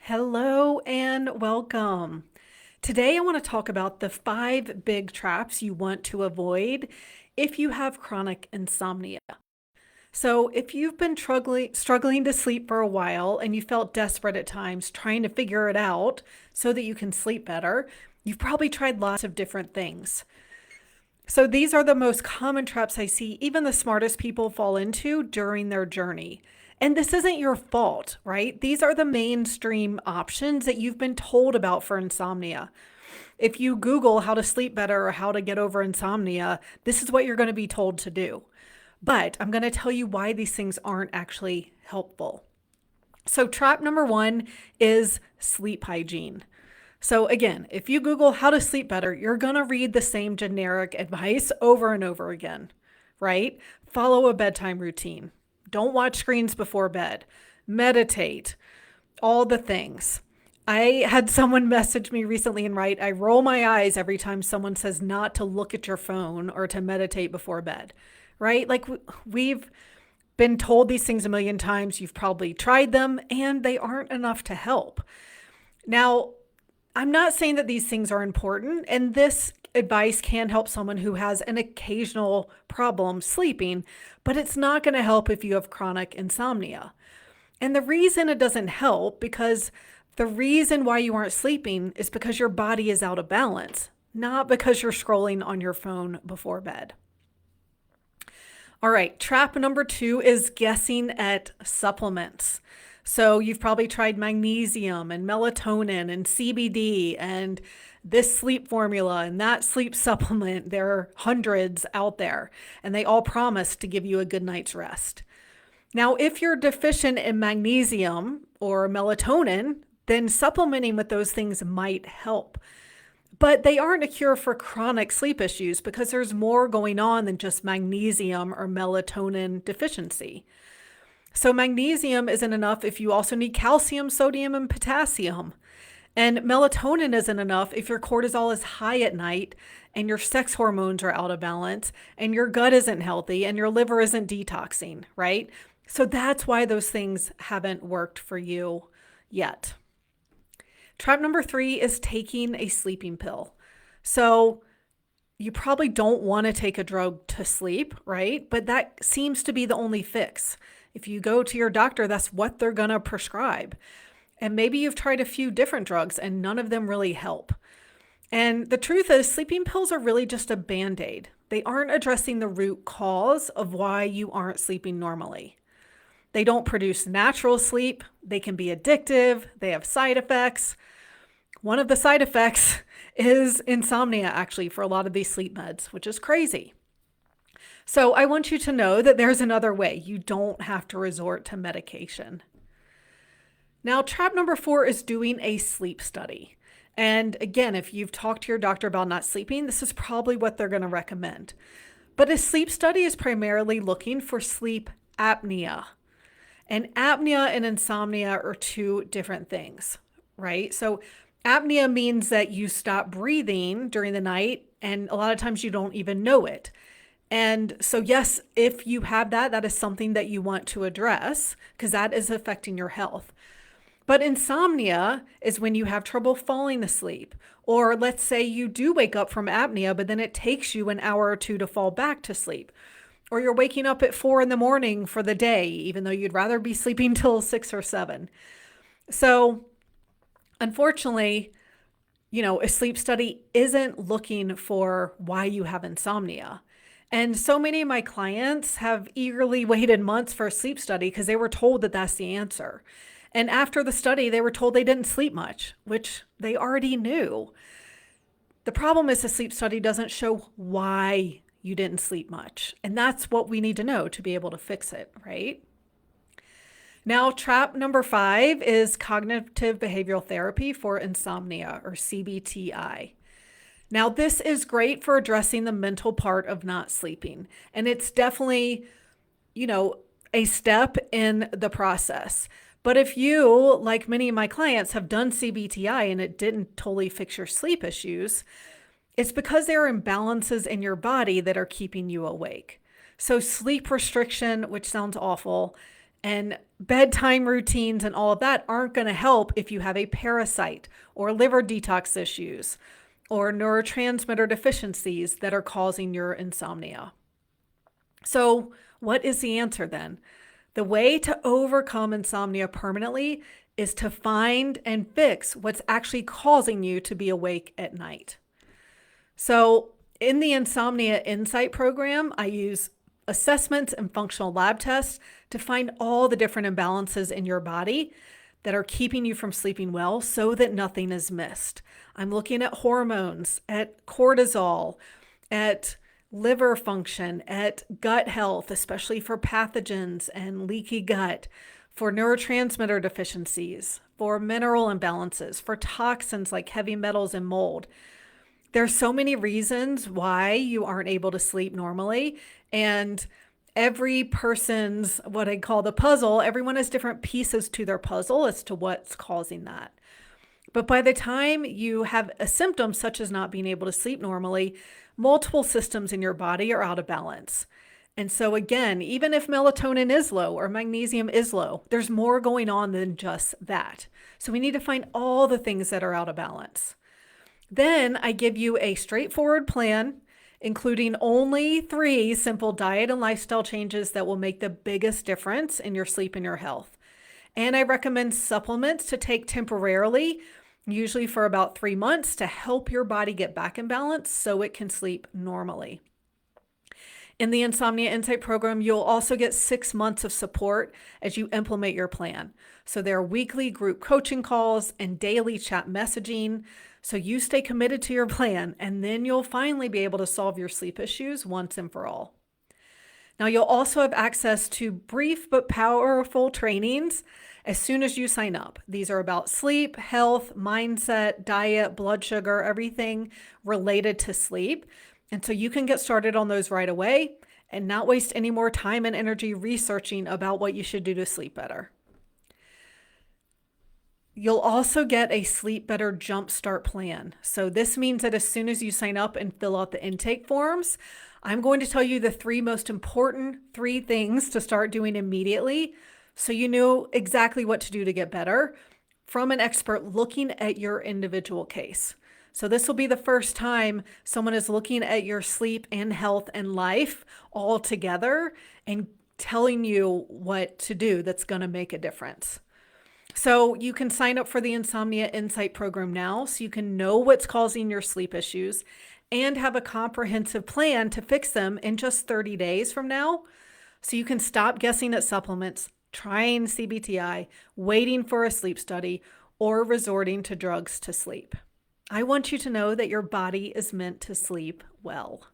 Hello and welcome. Today, I want to talk about the 5 big traps you want to avoid if you have chronic insomnia. So, if you've been struggling to sleep for a while and you felt desperate at times trying to figure it out so that you can sleep better, you've probably tried lots of different things. So, these are the most common traps I see even the smartest people fall into during their journey. And this isn't your fault, right? These are the mainstream options that you've been told about for insomnia. If you Google how to sleep better or how to get over insomnia, this is what you're going to be told to do. But I'm going to tell you why these things aren't actually helpful. So, trap number 1 is sleep hygiene. So, again, if you Google how to sleep better, you're going to read the same generic advice over and over again, right? Follow a bedtime routine. Don't watch screens before bed. Meditate. All the things. I had someone message me recently and write, I roll my eyes every time someone says not to look at your phone or to meditate before bed, right? Like we've been told these things a million times. You've probably tried them and they aren't enough to help. Now, I'm not saying that these things are important, and this advice can help someone who has an occasional problem sleeping, but it's not going to help if you have chronic insomnia. And the reason it doesn't help, because the reason why you aren't sleeping is because your body is out of balance, not because you're scrolling on your phone before bed. All right, trap number 2 is guessing at supplements. So you've probably tried magnesium and melatonin and CBD and this sleep formula and that sleep supplement. There are hundreds out there, and they all promise to give you a good night's rest. Now, if you're deficient in magnesium or melatonin, then supplementing with those things might help. But they aren't a cure for chronic sleep issues because there's more going on than just magnesium or melatonin deficiency. So magnesium isn't enough if you also need calcium, sodium, and potassium. And melatonin isn't enough if your cortisol is high at night and your sex hormones are out of balance and your gut isn't healthy and your liver isn't detoxing, right? So that's why those things haven't worked for you yet. Trap number 3 is taking a sleeping pill. So you probably don't want to take a drug to sleep, right? But that seems to be the only fix. If you go to your doctor, that's what they're going to prescribe. And maybe you've tried a few different drugs and none of them really help. And the truth is, sleeping pills are really just a band-aid. They aren't addressing the root cause of why you aren't sleeping normally. They don't produce natural sleep. They can be addictive. They have side effects. One of the side effects is insomnia, actually, for a lot of these sleep meds, which is crazy. So I want you to know that there's another way. You don't have to resort to medication. Now, trap number 4 is doing a sleep study. And again, if you've talked to your doctor about not sleeping, this is probably what they're going to recommend. But a sleep study is primarily looking for sleep apnea. And apnea and insomnia are 2 different things, right? So apnea means that you stop breathing during the night, and a lot of times you don't even know it. And so, yes, if you have that, that is something that you want to address because that is affecting your health. But insomnia is when you have trouble falling asleep. Or let's say you do wake up from apnea, but then it takes you an hour or 2 to fall back to sleep. Or you're waking up at 4 a.m. for the day, even though you'd rather be sleeping till 6 or 7. So unfortunately, a sleep study isn't looking for why you have insomnia. And so many of my clients have eagerly waited months for a sleep study because they were told that that's the answer. And after the study, they were told they didn't sleep much, which they already knew. The problem is the sleep study doesn't show why you didn't sleep much. And that's what we need to know to be able to fix it, right? Now, trap number 5 is cognitive behavioral therapy for insomnia, or CBTI. Now, this is great for addressing the mental part of not sleeping. And it's definitely, a step in the process. But if you, like many of my clients, have done CBTI and it didn't totally fix your sleep issues, it's because there are imbalances in your body that are keeping you awake. So sleep restriction, which sounds awful, And bedtime routines and all of that aren't going to help if you have a parasite or liver detox issues or neurotransmitter deficiencies that are causing your insomnia. So, what is the answer then? The way to overcome insomnia permanently is to find and fix what's actually causing you to be awake at night. So, in the Insomnia Insight program, I use assessments and functional lab tests to find all the different imbalances in your body that are keeping you from sleeping well so that nothing is missed. I'm looking at hormones, at cortisol, at liver function, at gut health, especially for pathogens and leaky gut, for neurotransmitter deficiencies, for mineral imbalances, for toxins like heavy metals and mold. There's so many reasons why you aren't able to sleep normally. And every person's what I call the puzzle, everyone has different pieces to their puzzle as to what's causing that. But by the time you have a symptom such as not being able to sleep normally, multiple systems in your body are out of balance. And so again, even if melatonin is low or magnesium is low, there's more going on than just that. So we need to find all the things that are out of balance. Then I give you a straightforward plan, including only 3 simple diet and lifestyle changes that will make the biggest difference in your sleep and your health. And I recommend supplements to take temporarily, usually for about 3 months, to help your body get back in balance so it can sleep normally. In the Insomnia Insight program, you'll also get 6 months of support as you implement your plan. So there are weekly group coaching calls and daily chat messaging. So you stay committed to your plan, and then you'll finally be able to solve your sleep issues once and for all. Now, you'll also have access to brief but powerful trainings as soon as you sign up. These are about sleep, health, mindset, diet, blood sugar, everything related to sleep. And so you can get started on those right away and not waste any more time and energy researching about what you should do to sleep better. You'll also get a Sleep Better Jumpstart plan. So this means that as soon as you sign up and fill out the intake forms, I'm going to tell you the 3 most important 3 things to start doing immediately so you know exactly what to do to get better from an expert looking at your individual case. So this will be the first time someone is looking at your sleep and health and life all together and telling you what to do that's going to make a difference. So you can sign up for the Insomnia Insight program now so you can know what's causing your sleep issues and have a comprehensive plan to fix them in just 30 days from now. So you can stop guessing at supplements, trying CBTI, waiting for a sleep study, or resorting to drugs to sleep. I want you to know that your body is meant to sleep well.